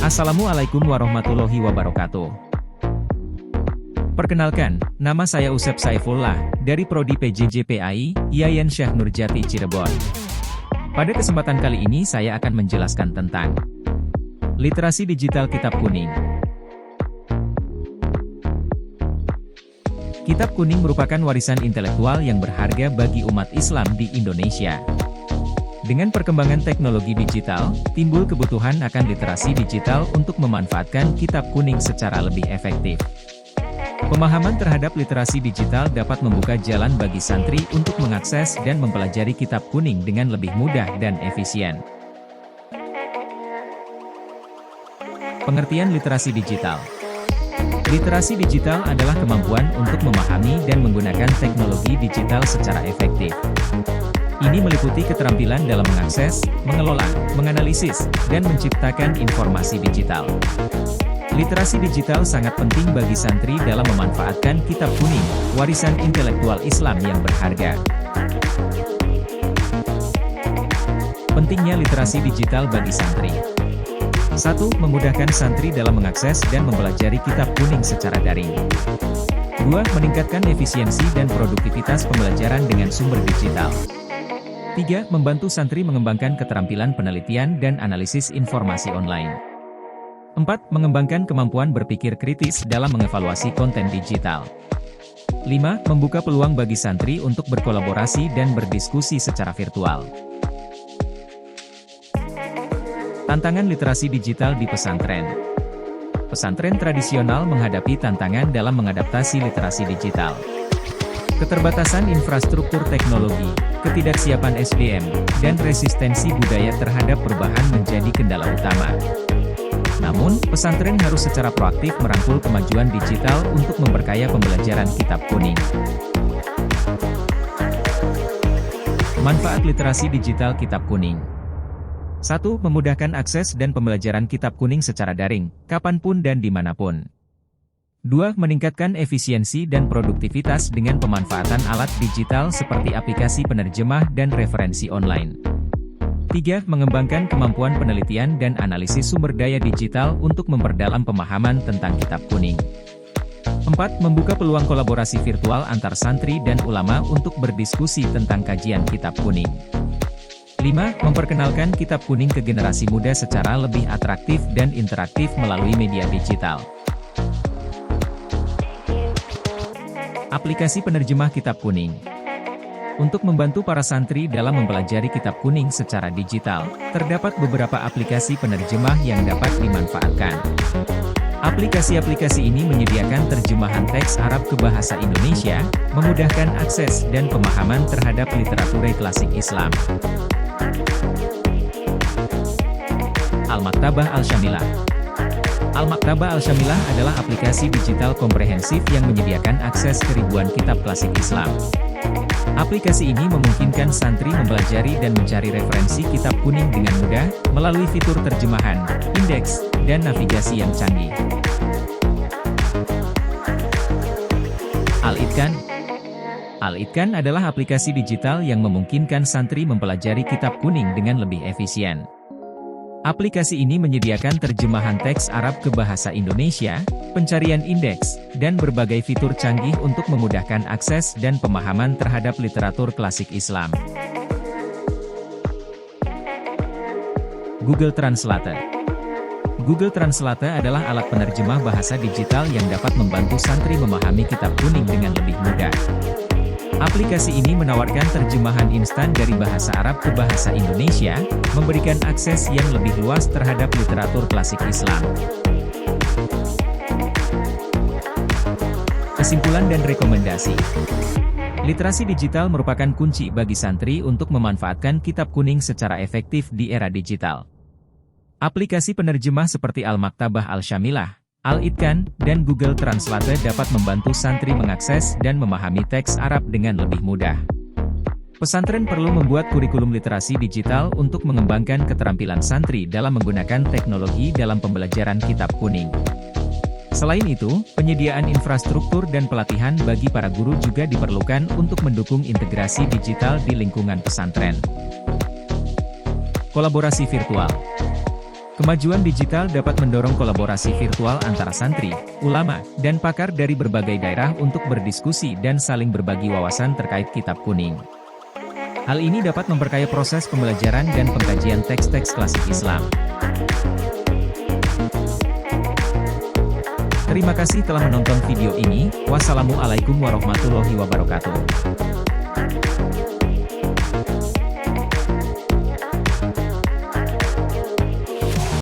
Assalamualaikum warahmatullahi wabarakatuh. Perkenalkan, nama saya Usep Saifullah, dari Prodi PJJ-PAI, Yayan Syekh Nurjati Cirebon. Pada kesempatan kali ini saya akan menjelaskan tentang literasi digital kitab kuning. Kitab kuning merupakan warisan intelektual yang berharga bagi umat Islam di Indonesia. Dengan perkembangan teknologi digital, timbul kebutuhan akan literasi digital untuk memanfaatkan kitab kuning secara lebih efektif. Pemahaman terhadap literasi digital dapat membuka jalan bagi santri untuk mengakses dan mempelajari kitab kuning dengan lebih mudah dan efisien. Pengertian literasi digital. Literasi digital adalah kemampuan untuk memahami dan menggunakan teknologi digital secara efektif. Ini meliputi keterampilan dalam mengakses, mengelola, menganalisis, dan menciptakan informasi digital. Literasi digital sangat penting bagi santri dalam memanfaatkan kitab kuning, warisan intelektual Islam yang berharga. Pentingnya literasi digital bagi santri. 1. Memudahkan santri dalam mengakses dan mempelajari kitab kuning secara daring. 2. Meningkatkan efisiensi dan produktivitas pembelajaran dengan sumber digital. 3. Membantu santri mengembangkan keterampilan penelitian dan analisis informasi online. 4. Mengembangkan kemampuan berpikir kritis dalam mengevaluasi konten digital. 5. Membuka peluang bagi santri untuk berkolaborasi dan berdiskusi secara virtual. Tantangan literasi digital di pesantren. Pesantren tradisional menghadapi tantangan dalam mengadaptasi literasi digital. Keterbatasan infrastruktur teknologi, ketidaksiapan SDM, dan resistensi budaya terhadap perubahan menjadi kendala utama. Namun, pesantren harus secara proaktif merangkul kemajuan digital untuk memperkaya pembelajaran kitab kuning. Manfaat literasi digital kitab kuning. 1. Memudahkan akses dan pembelajaran kitab kuning secara daring, kapanpun dan dimanapun. 2. Meningkatkan efisiensi dan produktivitas dengan pemanfaatan alat digital seperti aplikasi penerjemah dan referensi online. 3. Mengembangkan kemampuan penelitian dan analisis sumber daya digital untuk memperdalam pemahaman tentang kitab kuning. 4. Membuka peluang kolaborasi virtual antar santri dan ulama untuk berdiskusi tentang kajian kitab kuning. 5. Memperkenalkan kitab kuning ke generasi muda secara lebih atraktif dan interaktif melalui media digital. Aplikasi penerjemah kitab kuning. Untuk membantu para santri dalam mempelajari kitab kuning secara digital, terdapat beberapa aplikasi penerjemah yang dapat dimanfaatkan. Aplikasi-aplikasi ini menyediakan terjemahan teks Arab ke bahasa Indonesia, memudahkan akses dan pemahaman terhadap literatur klasik Islam. Al-Maktabah Al-Syamilah. Al-Maktabah Al-Syamilah adalah aplikasi digital komprehensif yang menyediakan akses ke ribuan kitab klasik Islam. Aplikasi ini memungkinkan santri mempelajari dan mencari referensi kitab kuning dengan mudah, melalui fitur terjemahan, indeks, dan navigasi yang canggih. Al-Itqan. Al-Itqan adalah aplikasi digital yang memungkinkan santri mempelajari kitab kuning dengan lebih efisien. Aplikasi ini menyediakan terjemahan teks Arab ke bahasa Indonesia, pencarian indeks, dan berbagai fitur canggih untuk memudahkan akses dan pemahaman terhadap literatur klasik Islam. Google Translate. Google Translate adalah alat penerjemah bahasa digital yang dapat membantu santri memahami kitab kuning dengan lebih mudah. Aplikasi ini menawarkan terjemahan instan dari bahasa Arab ke bahasa Indonesia, memberikan akses yang lebih luas terhadap literatur klasik Islam. Kesimpulan dan rekomendasi. Literasi digital merupakan kunci bagi santri untuk memanfaatkan kitab kuning secara efektif di era digital. Aplikasi penerjemah seperti Al-Maktabah Al-Syamilah, Al-Itqan, dan Google Translate dapat membantu santri mengakses dan memahami teks Arab dengan lebih mudah. Pesantren perlu membuat kurikulum literasi digital untuk mengembangkan keterampilan santri dalam menggunakan teknologi dalam pembelajaran kitab kuning. Selain itu, penyediaan infrastruktur dan pelatihan bagi para guru juga diperlukan untuk mendukung integrasi digital di lingkungan pesantren. Kolaborasi virtual. Kemajuan digital dapat mendorong kolaborasi virtual antara santri, ulama, dan pakar dari berbagai daerah untuk berdiskusi dan saling berbagi wawasan terkait Kitab Kuning. Hal ini dapat memperkaya proses pembelajaran dan pengkajian teks-teks klasik Islam. Terima kasih telah menonton video ini. Wassalamualaikum warahmatullahi wabarakatuh.